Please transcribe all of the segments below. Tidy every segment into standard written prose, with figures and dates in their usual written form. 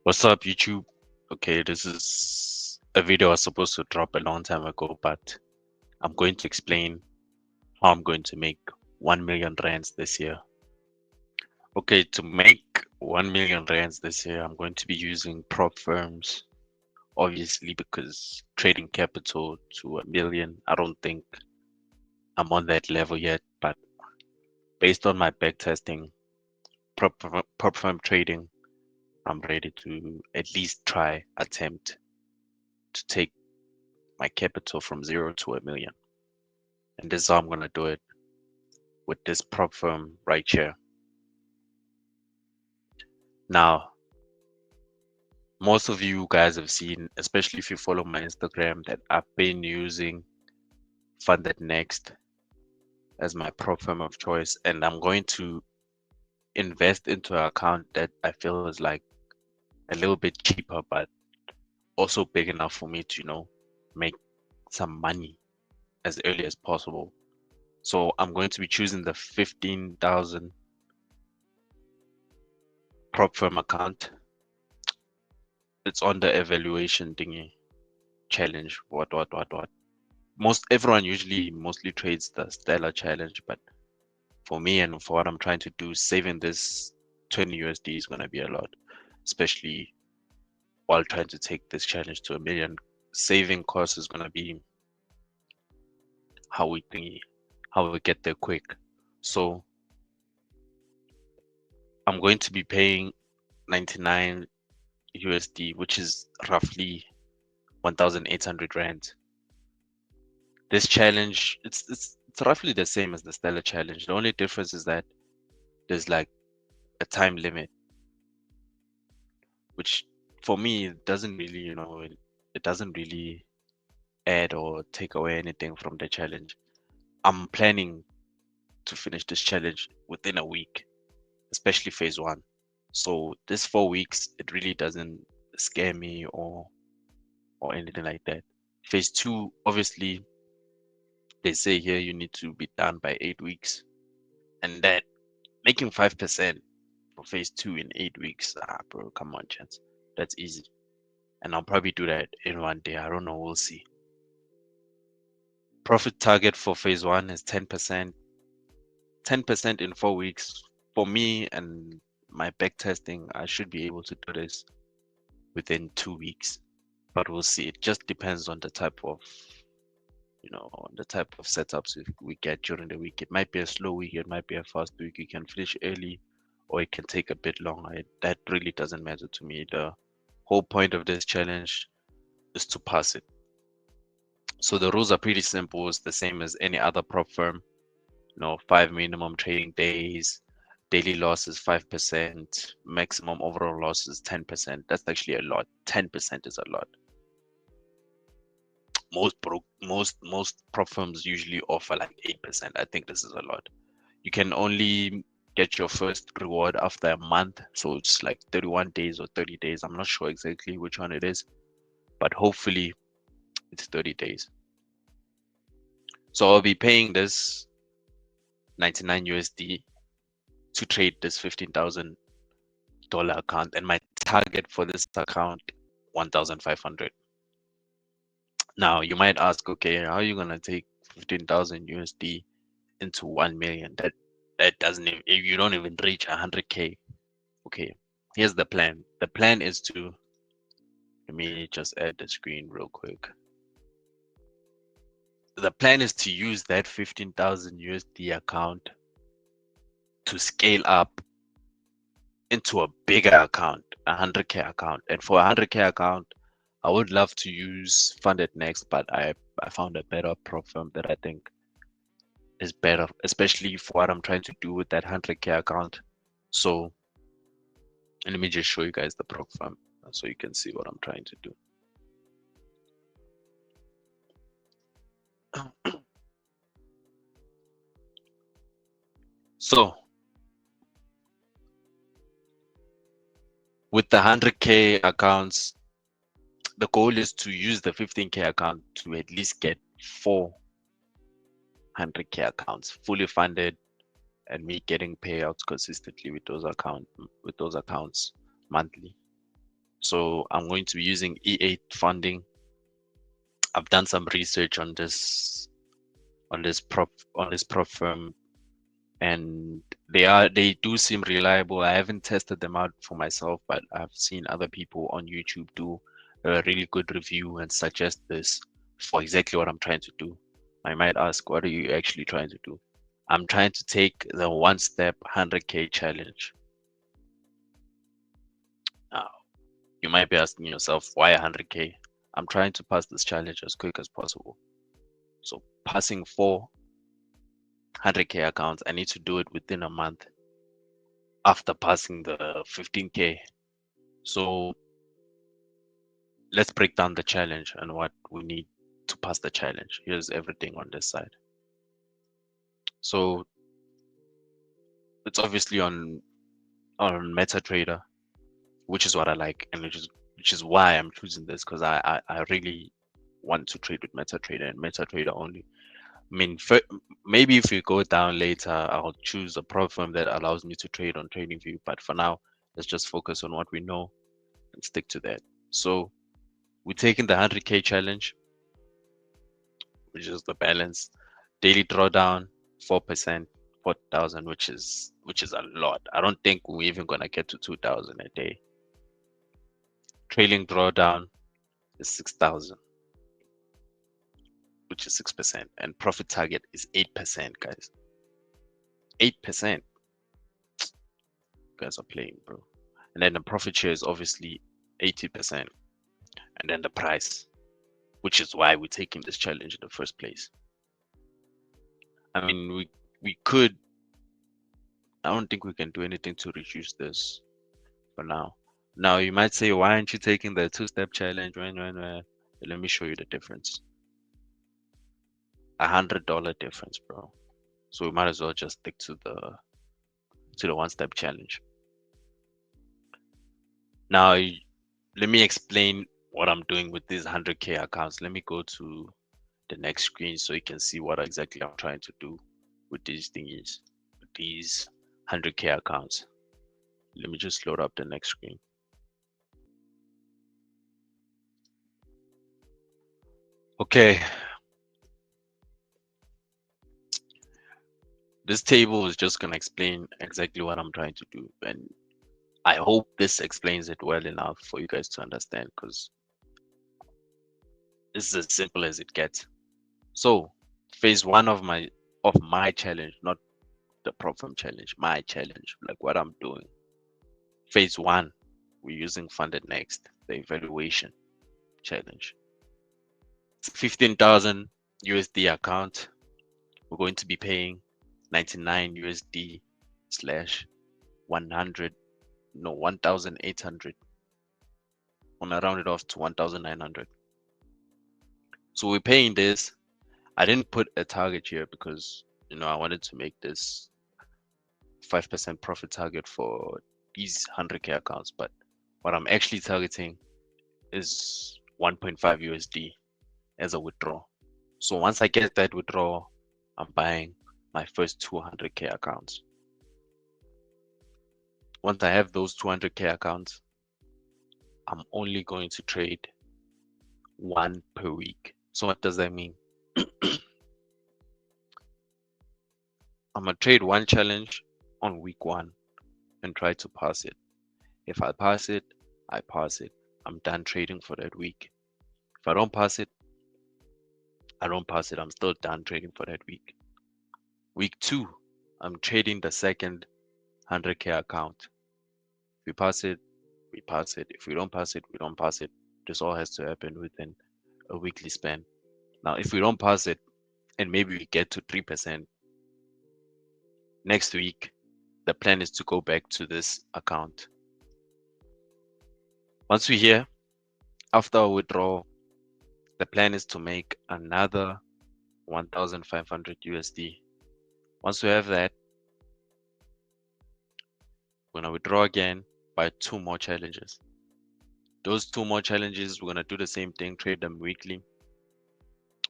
What's up, YouTube? Okay, this is a video I was supposed to drop a long time ago, but I'm going to explain how I'm going to make 1 million rands this year. Okay, to make 1 million rands this year, I'm going to be using prop firms, obviously, because trading capital to a million, I don't think I'm on that level yet, but based on my back testing, prop firm trading, I'm ready to at least try attempt to take my capital from 0 to a million. And this is how I'm going to do it with this prop firm right here. Now, most of you guys have seen, especially if you follow my Instagram, that I've been using FundedNext as my prop firm of choice. And I'm going to invest into an account that I feel is like a little bit cheaper, but also big enough for me to, make some money as early as possible. So I'm going to be choosing the 15,000 prop firm account. It's on the evaluation thingy challenge. What. Most everyone usually mostly trades the Stellar challenge, but for me and for what I'm trying to do, saving this 20 USD is gonna be a lot, especially while trying to take this challenge to a million. Saving cost is gonna be how we think, how we get there quick. So I'm going to be paying 99 USD, which is roughly 1,800 rand. This challenge, it's roughly the same as the Stellar challenge. The only difference is that there's like a time limit, which for me it doesn't really, it doesn't really add or take away anything from the challenge. I'm planning to finish this challenge within a week, especially phase one. So this 4 weeks, it really doesn't scare me or anything like that. Phase two, obviously, they say here you need to be done by 8 weeks, and that making 5% for phase two in 8 weeks, bro, come on, chance. That's easy. And I'll probably do that in one day. I don't know. We'll see. Profit target for phase one is 10%. 10% in 4 weeks. For me and my back testing, I should be able to do this within 2 weeks. But we'll see. It just depends on the type of, on the type of setups we get during the week. It might be a slow week. It might be a fast week. You can finish early, or it can take a bit longer. That really doesn't matter to me. The whole point of this challenge is to pass it. So the rules are pretty simple. It's the same as any other prop firm. 5 minimum trading days, daily loss is 5%, maximum overall loss is 10%. That's actually a lot. 10% is a lot. Most prop firms usually offer like 8%. I think this is a lot. You can only get your first reward after a month, so it's like 31 days or 30 days. I'm not sure exactly which one it is, but hopefully it's 30 days. So I'll be paying this 99 USD to trade this $15,000 account, and my target for this account 1,500. Now you might ask, okay, how are you gonna take 15,000 USD into 1 million? That doesn't even, you don't even reach 100K. Okay, here's the plan. The plan is to, let me just add the screen real quick. The plan is to use that 15,000 USD account to scale up into a bigger account, a 100K account. And for a 100K account, I would love to use FundedNext, but I found a better prop firm that I think is better, especially for what I'm trying to do with that 100K account. So let me just show you guys the prop firm so you can see what I'm trying to do. So with the 100K accounts, the goal is to use the 15K account to at least get 400K accounts fully funded, and me getting payouts consistently with those accounts monthly. So I'm going to be using E8 Funding. I've done some research on this prop firm, and they do seem reliable. I haven't tested them out for myself, but I've seen other people on YouTube do a really good review and suggest this for exactly what I'm trying to do. I might ask, what are you actually trying to do? I'm trying to take the one step 100K challenge. Now, you might be asking yourself, why 100K? I'm trying to pass this challenge as quick as possible. So passing 400K accounts, I need to do it within a month after passing the 15K. So let's break down the challenge and what we need to pass the challenge. Here's everything on this side. So it's obviously on MetaTrader, which is what I like, and which is why I'm choosing this, because I really want to trade with MetaTrader and MetaTrader only. I mean, maybe if we go down later, I'll choose a prop firm that allows me to trade on TradingView. But for now, let's just focus on what we know and stick to that. So we're taking the 100K challenge, which is the balance. Daily drawdown, 4%, 4,000, which is a lot. I don't think we're even gonna get to 2,000 a day. Trailing drawdown is 6,000, which is 6%, and profit target is 8%, guys. 8%. You guys are playing, bro. And then the profit share is obviously 80%, and then the price, which is why we're taking this challenge in the first place. I mean, we could. I don't think we can do anything to reduce this for now. Now you might say, why aren't you taking the two-step challenge? Let me show you the difference. $100 difference, bro. So we might as well just stick to the one-step challenge. Now let me explain what I'm doing with these 100K accounts. Let me go to the next screen so you can see what exactly I'm trying to do with these thingies, with these 100K accounts. Let me just load up the next screen. Okay. This table is just going to explain exactly what I'm trying to do. And I hope this explains it well enough for you guys to understand, because this is as simple as it gets. So phase one of my challenge, not the prop firm challenge, my challenge, like what I'm doing. Phase one, we're using FundedNext, the evaluation challenge. It's 15,000 USD account. We're going to be paying 99 USD slash 100, no, 1,800. I'm gonna round it off to 1,900. So we're paying this. I didn't put a target here because I wanted to make this 5% profit target for these 100K accounts, but what I'm actually targeting is 1.5 USD as a withdrawal. So once I get that withdrawal, I'm buying my first 200K accounts. Once I have those 200K accounts, I'm only going to trade one per week. So what does that mean? I'm gonna trade one challenge on week one and try to pass it. If I pass it, I pass it. I'm done trading for that week. If I don't pass it, I don't pass it. I'm still done trading for that week. Week two, I'm trading the second 100K account. If we pass it, we pass it. If we don't pass it, we don't pass it. This all has to happen within a weekly span. Now, if we don't pass it and maybe we get to 3%, next week, the plan is to go back to this account. Once we're here, after our withdrawal, the plan is to make another 1,500 USD. Once we have that, we're gonna withdraw again by 2 more challenges. Those 2 more challenges, we're gonna do the same thing, trade them weekly.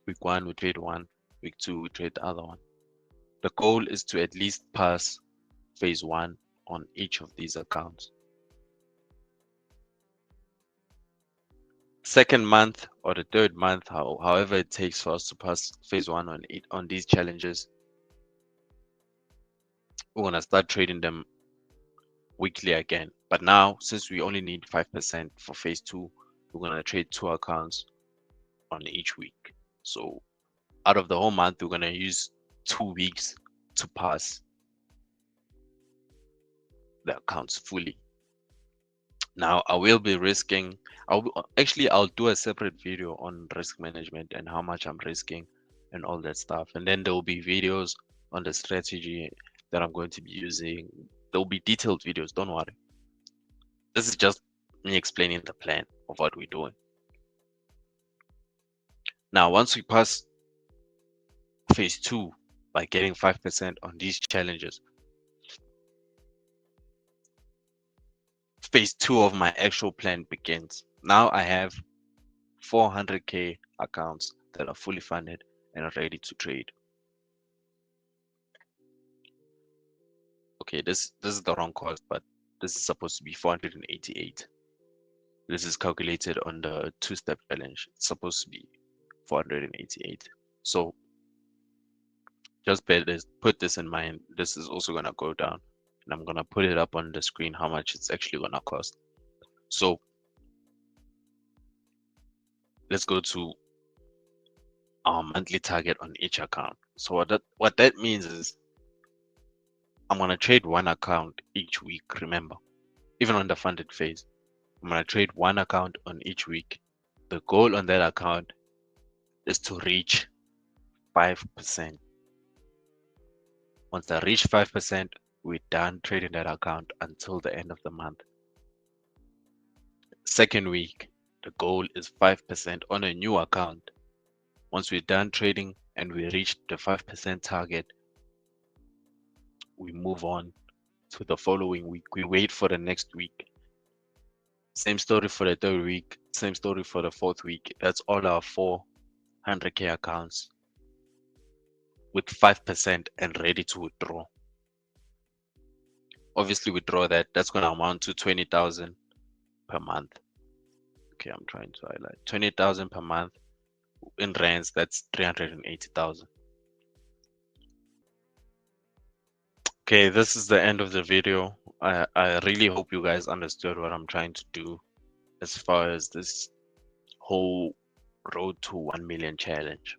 Week 1, we trade one. Week 2, we trade the other one. The goal is to at least pass phase 1 on each of these accounts. second month or the third month, however it takes for us to pass phase one on these challenges, we're gonna start trading them weekly again. But now, since we only need 5% for phase two, we're gonna trade two accounts on each week. So out of the whole month, we're gonna use 2 weeks to pass the accounts fully. Now I will be risking. I'll do a separate video on risk management and how much I'm risking and all that stuff. And then there will be videos on the strategy that I'm going to be using. There will be detailed videos. Don't worry. This is just me explaining the plan of what we're doing. Now, once we pass phase two by getting 5% on these challenges, phase two of my actual plan begins. Now I have 400k accounts that are fully funded and are ready to trade. Okay, this is the wrong cost, but this is supposed to be 488. This is calculated on the two-step challenge. It's supposed to be 488. So just put this in mind. This is also gonna go down, and I'm gonna put it up on the screen how much it's actually gonna cost. So let's go to our monthly target on each account. So what that means is I'm gonna trade one account each week. Remember, even on the funded phase, I'm gonna trade one account on each week. The goal on that account is to reach 5%. Once I reach 5%, we're done trading that account until the end of the month. Second week, the goal is 5% on a new account. Once we're done trading and we reach the 5% target, we move on to the following week. We wait for the next week. Same story for the third week, same story for the fourth week. That's all our 400k accounts with 5% and ready to withdraw. Obviously, withdraw that's going to amount to 20,000 per month. Okay, I'm trying to highlight 20,000 per month in rands. That's 380,000. Okay, this is the end of the video. I really hope you guys understood what I'm trying to do as far as this whole road to 1 million challenge.